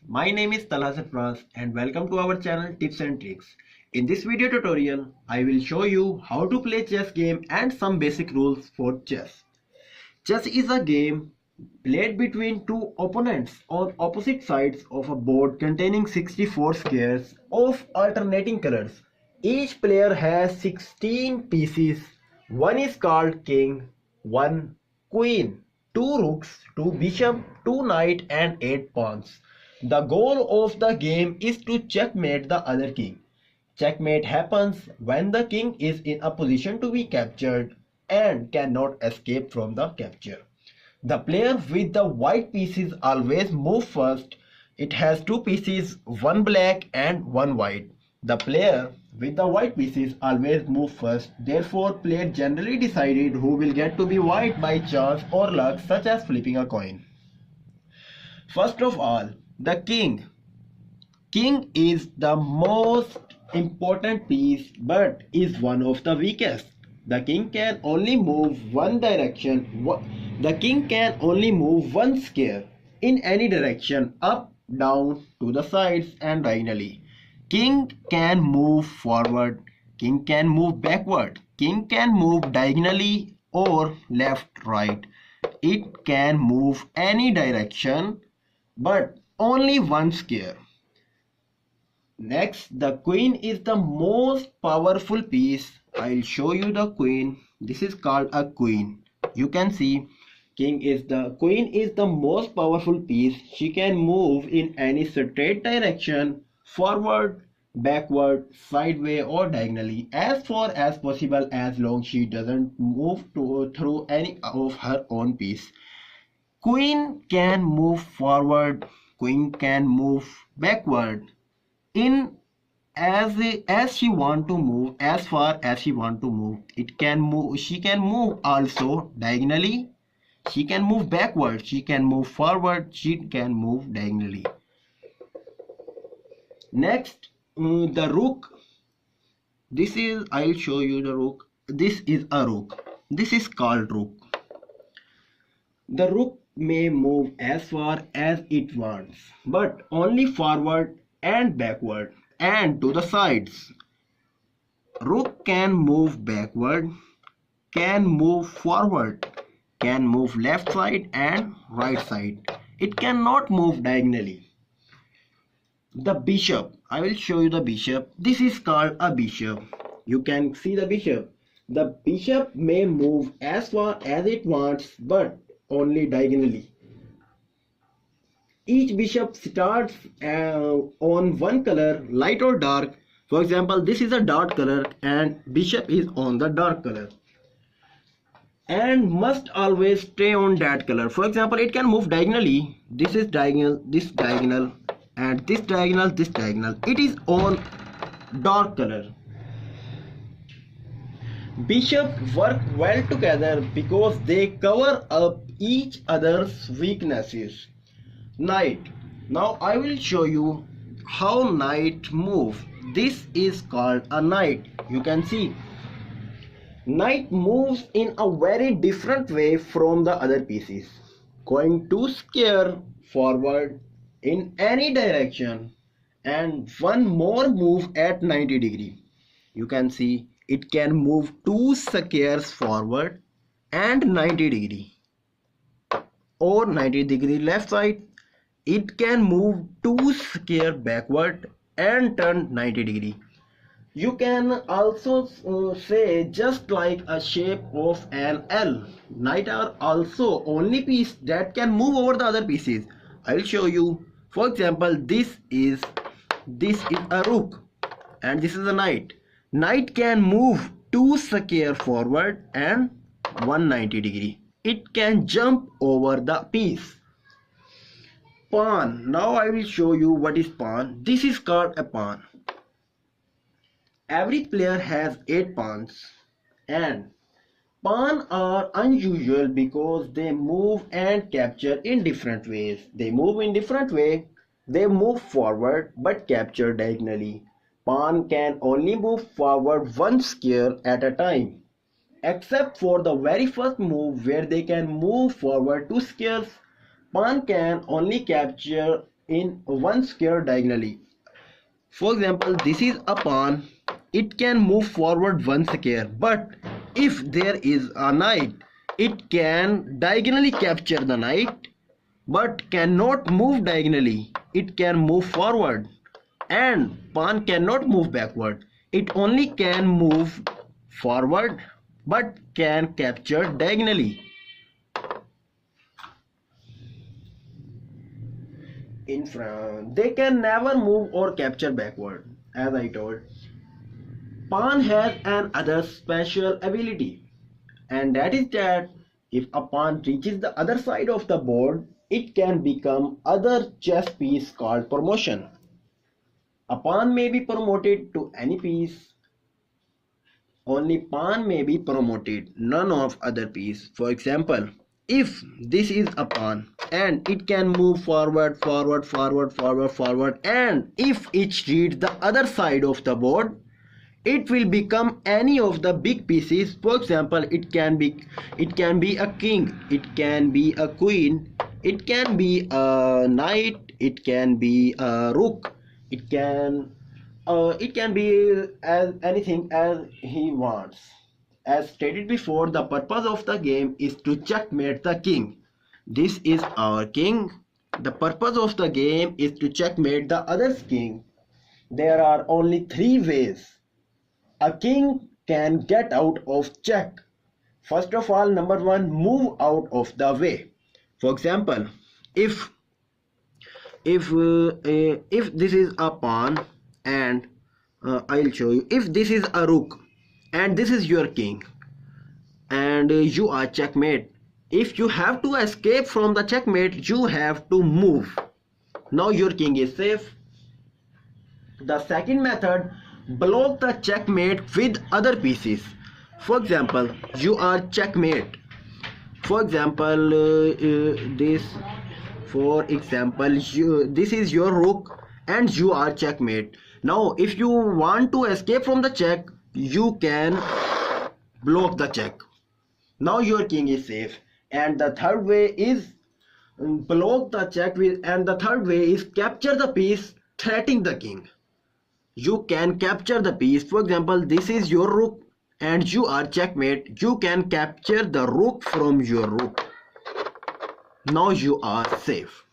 My name is Talha Sarfraz and welcome to our channel Tips and Tricks. In this video tutorial, I will show you how to play chess game and some basic rules for chess. Chess is a game played between two opponents on opposite sides of a board containing 64 squares of alternating colors. Each player has 16 pieces. One is called king, one queen, two rooks, two bishop, two knight and 8 pawns. The goal of the game is to checkmate the other king. Checkmate happens when the king is in a position to be captured and cannot escape from the capture. The player with the white pieces always move first. It has two pieces, one black and one white. The player with the white pieces always move first. Therefore, player generally decided who will get to be white by chance or luck, such as flipping a coin. First of all, the king. King is the most important piece but is one of the weakest. The king can only move one direction. The king can only move one square in any direction, up, down, to the sides and diagonally. King can move forward. King can move backward. King can move diagonally or left, right. It can move any direction but only one square. Next, the queen is the most powerful piece. I'll show you the queen. This is called a queen. You can see queen is the most powerful piece. She can move in any straight direction, forward, backward, sideways or diagonally, as far as possible, as long she doesn't move through any of her own piece. Queen can move forward, queen can move backward in as she want to move, as far as she want to move. It can move, she can move also diagonally, she can move backward, she can move forward, she can move diagonally. Next, the rook. I'll show you the rook. This is a rook. This is called rook. The rook may move as far as it wants, but only forward and backward and to the sides. Rook can move backward, can move forward, can move left side and right side. It cannot move diagonally. The bishop. I will show you the bishop. This is called a bishop. You can see the bishop. The bishop may move as far as it wants, but only diagonally. Each bishop starts on one color, light or dark. For example, this is a dark color and bishop is on the dark color, and must always stay on that color. For example, it can move diagonally. This is diagonal, this diagonal, and this diagonal, this diagonal. It is on dark color. Bishops work well together because they cover up each other's weaknesses. Knight. Now I will show you how knight move. This is called a knight. You can see knight moves in a very different way from the other pieces, going two square forward in any direction and one more move at 90 degree. You can see it can move two squares forward and 90 degree or 90 degree left side. It can move two square backward and turn 90 degree. You can also say just like a shape of an L. Knight are also only piece that can move over the other pieces. I'll show you. For example, this is a rook and this is a knight. Knight can move two square forward and 190 degree. It can jump over the piece. Pawn. Now I will show you what is pawn. This is called a pawn. Every player has 8 pawns, and pawns are unusual because they move and capture in different ways. They move in different way. They move forward but capture diagonally. Pawn can only move forward one square at a time, except for the very first move where they can move forward 2 squares. Pawn can only capture in one square diagonally. For example, this is a pawn. It can move forward one square, but if there is a knight, it can diagonally capture the knight but cannot move diagonally. It can move forward, and pawn cannot move backward. It only can move forward but can capture diagonally. In front, they can never move or capture backward. As I told, pawn has another special ability, and that is that if a pawn reaches the other side of the board, it can become other chess piece called promotion. A pawn may be promoted to any piece. Only pawn may be promoted, none of other piece. For example, if this is a pawn and it can move forward, and if it reaches the other side of the board, it will become any of the big pieces. For example, it can be a king, it can be a queen, it can be a knight, it can be a rook, it can be as anything as he wants. As stated before, the purpose of the game is to checkmate the king. This is our king. The purpose of the game is to checkmate the other's king. There are only three ways a king can get out of check. First of all, number one, move out of the way. For example, if this is a pawn, and I'll show you, if this is a rook and this is your king, and you are checkmate, if you have to escape from the checkmate, you have to move. Now your king is safe. The second method, block the checkmate with other pieces. For example, you are checkmate. For example, this is your rook and you are checkmate. Now if you want to escape from the check, you can block the check. Now your king is safe. And the third way is block the check with, and the third way is capture the piece, threatening the king. You can capture the piece. For example, this is your rook and you are checkmate. You can capture the rook from your rook. Now you are safe.